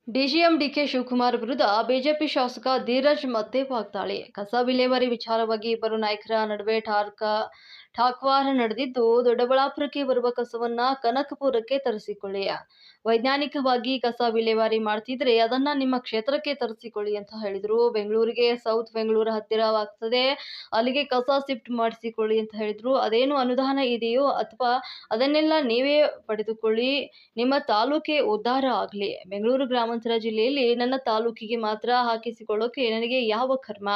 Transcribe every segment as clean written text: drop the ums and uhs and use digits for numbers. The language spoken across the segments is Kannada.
ಡಿಸಿಎಂ ಡಿಕೆ ಶಿವಕುಮಾರ್ ವಿರುದ್ಧ ಬಿಜೆಪಿ ಶಾಸಕ ಧೀರಜ್ ಮತ್ತೆ ವಾಗ್ದಾಳಿ. ಕಸ ವಿಲೇವಾರಿ ವಿಚಾರವಾಗಿ ಇಬ್ಬರು ನಾಯಕರ ನಡುವೆ ಠಾಕ್ವಾರ ನಡೆದಿದ್ದು, ದೊಡ್ಡಬಳ್ಳಾಪುರಕ್ಕೆ ಬರುವ ಕಸವನ್ನ ಕನಕಪುರಕ್ಕೆ ತರಿಸಿಕೊಳ್ಳಿ, ವೈಜ್ಞಾನಿಕವಾಗಿ ಕಸ ವಿಲೇವಾರಿ ಮಾಡ್ತಿದ್ರೆ ಅದನ್ನ ನಿಮ್ಮ ಕ್ಷೇತ್ರಕ್ಕೆ ತರಿಸಿಕೊಳ್ಳಿ ಅಂತ ಹೇಳಿದ್ರು. ಬೆಂಗಳೂರಿಗೆ ಸೌತ್ ಬೆಂಗಳೂರು ಹತ್ತಿರವಾಗ್ತದೆ, ಅಲ್ಲಿಗೆ ಕಸ ಶಿಫ್ಟ್ ಮಾಡಿಸಿಕೊಳ್ಳಿ ಅಂತ ಹೇಳಿದ್ರು. ಅದೇನು ಅನುದಾನ ಇದೆಯೋ ಅಥವಾ ಅದನ್ನೆಲ್ಲ ನೀವೇ ಪಡೆದುಕೊಳ್ಳಿ, ನಿಮ್ಮ ತಾಲೂಕೆ ಉದ್ಧಾರ ಆಗಲಿ. ಬೆಂಗಳೂರು ಗ್ರಾಮಾಂತರ ಜಿಲ್ಲೆಯಲ್ಲಿ ನನ್ನ ತಾಲೂಕಿಗೆ ಮಾತ್ರ ಹಾಕಿಸಿಕೊಳ್ಳೋಕೆ ನನಗೆ ಯಾವ ಕರ್ಮ?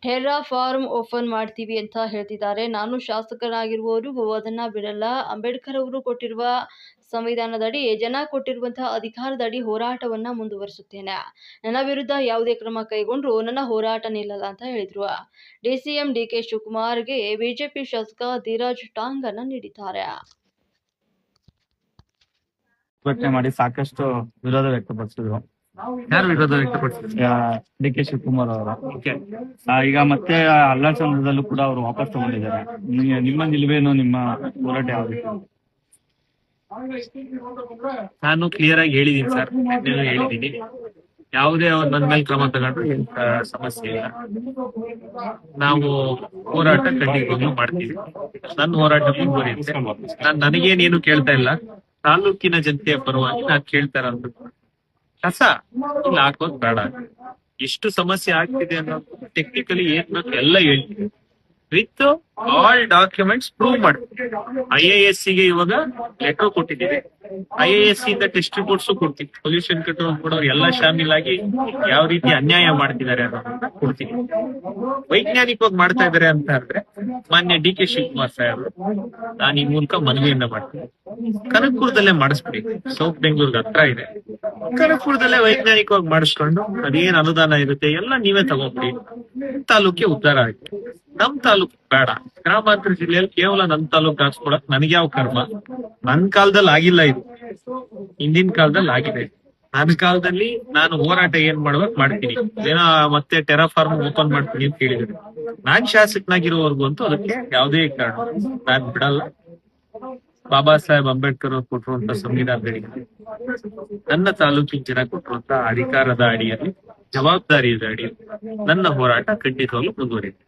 ಟೆರ್ರಾ ಫಾರ್ಮ್ ಓಪನ್ ಮಾಡ್ತೀವಿ ಅಂತ ಹೇಳ್ತಿದ್ದಾರೆ. ನಾನು ಶಾಸಕನಾಗಿರುವವರೆಗೂ ಅದನ್ನ ಬಿಡಲ್ಲ. ಅಂಬೇಡ್ಕರ್ ಅವರು ಕೊಟ್ಟಿರುವ ಸಂವಿಧಾನದಡಿ, ಜನ ಕೊಟ್ಟಿರುವಂತಹ ಅಧಿಕಾರದಡಿ ಹೋರಾಟವನ್ನ ಮುಂದುವರಿಸುತ್ತೇನೆ. ನನ್ನ ವಿರುದ್ಧ ಯಾವುದೇ ಕ್ರಮ ಕೈಗೊಂಡ್ರೂ ನನ್ನ ಹೋರಾಟ ನಿಲ್ಲಲ್ಲ ಅಂತ ಹೇಳಿದ್ರು. ಡಿಸಿಎಂ ಡಿಕೆ ಶಿವಕುಮಾರ್ಗೆ ಬಿಜೆಪಿ ಶಾಸಕ ಧೀರಜ್ ಟಾಂಗ್ ಅನ್ನ ನೀಡಿದ್ದಾರೆ. ಮಾಡಿ ಸಾಕಷ್ಟು ವಿರೋಧ ವ್ಯಕ್ತಪಡಿಸಿದ್ರು. ಯಾರು ವಿರೋಧ ವ್ಯಕ್ತಪಡಿಸಿದ್ರು? ಡಿ.ಕೆ. ಶಿವಕುಮಾರ್ ಅವರು. ಈಗ ಮತ್ತೆ ಅಲ್ಲಾ ಚಂದ್ರದಲ್ಲೂ ಕೂಡ ಅವರು ವಾಪಸ್ ತಗೊಂಡಿದ್ದಾರೆ. ನಿಮ್ಮ ನಿಲುವೇನು, ನಿಮ್ಮ ಹೋರಾಟ ಯಾವ ರೀತಿ? ನಾನು ಕ್ಲಿಯರ್ ಆಗಿ ಹೇಳಿದೀನಿ ಸರ್, ಹೇಳಿದೀನಿ. ಯಾವುದೇ ಅವ್ರು ನನ್ನ ಮೇಲೆ ಕ್ರಮ ತಗೊಂಡ್ರು ಏನ್ ಸಮಸ್ಯೆ ಇಲ್ಲ. ನಾವು ಹೋರಾಟ ಖಂಡಿತವಾಗ್ಲೂ ಮಾಡ್ತೀವಿ. ನನ್ನ ಹೋರಾಟ ಮುಂದುವರಿಯುತ್ತೆ. ನನಗೇನೇನು ಕೇಳ್ತಾ ಇಲ್ಲ, ತಾಲೂಕಿನ ಜನತೆಯ ಪರವಾಗಿ ನಾನು ಕೇಳ್ತಾ ಇರೋದು ಕಸ ಇಲ್ಲಿ ಹಾಕೋದ್ ಬೇಡ. ಎಷ್ಟು ಸಮಸ್ಯೆ ಆಗ್ತಿದೆ ಅನ್ನೋದು ಟೆಕ್ನಿಕಲಿ ಏನ್ ಬೇಕು ಎಲ್ಲ ಹೇಳ್ತೀವಿ, ವಿತ್ ಆಲ್ ಡಾಕ್ಯುಮೆಂಟ್ಸ್ ಪ್ರೂವ್ ಮಾಡ್ತೀವಿ. IAS ಗೆ ಇವಾಗ ಲೆಟರ್ ಕೊಟ್ಟಿದ್ದೀವಿ. IAS ಇಂದ ಟೆಸ್ಟ್ ರಿಪೋರ್ಟ್ಸ್ ಕೊಡ್ತೀವಿ. ಪೊಲ್ಯೂಷನ್ ಕಂಟ್ರೋಲ್ ಕೊಡೋರು ಎಲ್ಲ ಶಾಮಿಲ್ ಆಗಿ ಯಾವ ರೀತಿ ಅನ್ಯಾಯ ಮಾಡ್ತಿದ್ದಾರೆ ಅನ್ನೋದನ್ನ ಕೊಡ್ತೀವಿ. ವೈಜ್ಞಾನಿಕವಾಗಿ ಮಾಡ್ತಾ ಇದಾರೆ ಅಂತ ಅಂದ್ರೆ ಮಾನ್ಯ ಡಿ.ಕೆ. ಶಿವಕುಮಾರ್ ಸಾಹೇಬರು, ನಾನು ಈ ಮೂಲಕ ಮನವಿಯನ್ನ ಮಾಡ್ತೀನಿ, ಕನಕಪುರದಲ್ಲೇ ಮಾಡಿಸ್ಬಿಡಿ. ಸೌತ್ ಬೆಂಗಳೂರಿಗೆ ಹತ್ರ ಇದೆ, ಕನಕಪುರದಲ್ಲೇ ವೈಜ್ಞಾನಿಕವಾಗಿ ಮಾಡಿಸ್ಕೊಂಡು ಅದೇನ್ ಅನುದಾನ ಇರುತ್ತೆ ಎಲ್ಲ ನೀವೇ ತಗೊಂಡ್ಬಿಡಿ. ತಾಲೂಕೆ ಉದ್ಧಾರ ಆಯ್ತು. ನಮ್ ತಾಲೂಕ್ ಬೇಡ. ಗ್ರಾಮಾಂತರ ಜಿಲ್ಲೆಯಲ್ಲಿ ಕೇವಲ ನಮ್ ತಾಲೂಕ್ ಹಾಕ್ಸ್ಕೊಳಕ್ ನನಗೆ ಯಾವ ಕರ್ಮ? ನನ್ ಕಾಲದಲ್ಲಿ ಆಗಿಲ್ಲ ಇದು, ಹಿಂದಿನ ಕಾಲದಲ್ಲಿ ಆಗಿದೆ. ನನ್ನ ಕಾಲದಲ್ಲಿ ನಾನು ಹೋರಾಟ ಏನ್ ಮಾಡ್ಬೇಕು ಮಾಡ್ತೀನಿ. ಏನೋ ಮತ್ತೆ ಟೆರಾ ಫಾರ್ಮ್ ಓಪನ್ ಮಾಡ್ತೀನಿ ಅಂತ ಹೇಳಿದ್ರು. ನಾನ್ ಶಾಸಕನಾಗಿರೋವರೆಗೂ ಅಂತೂ ಅದಕ್ಕೆ ಯಾವುದೇ ಕಾರಣ ನಾನ್ ಬಿಡಲ್ಲ. ಬಾಬಾ ಸಾಹೇಬ್ ಅಂಬೇಡ್ಕರ್ ಅವರು ಕೊಟ್ಟಿರುವಂತ ಸಂವಿಧಾನದಲ್ಲಿ ನನ್ನ ತಾಲೂಕಿನ ಜನ ಕೊಟ್ಟಿರುವಂತ ಅಧಿಕಾರದ ಅಡಿಯಲ್ಲಿ, ಜವಾಬ್ದಾರಿಯ ಅಡಿಯಲ್ಲಿ ನನ್ನ ಹೋರಾಟ ಖಂಡಿತವಾಗ್ಲೂ ಮುಂದುವರಿಯುತ್ತೆ.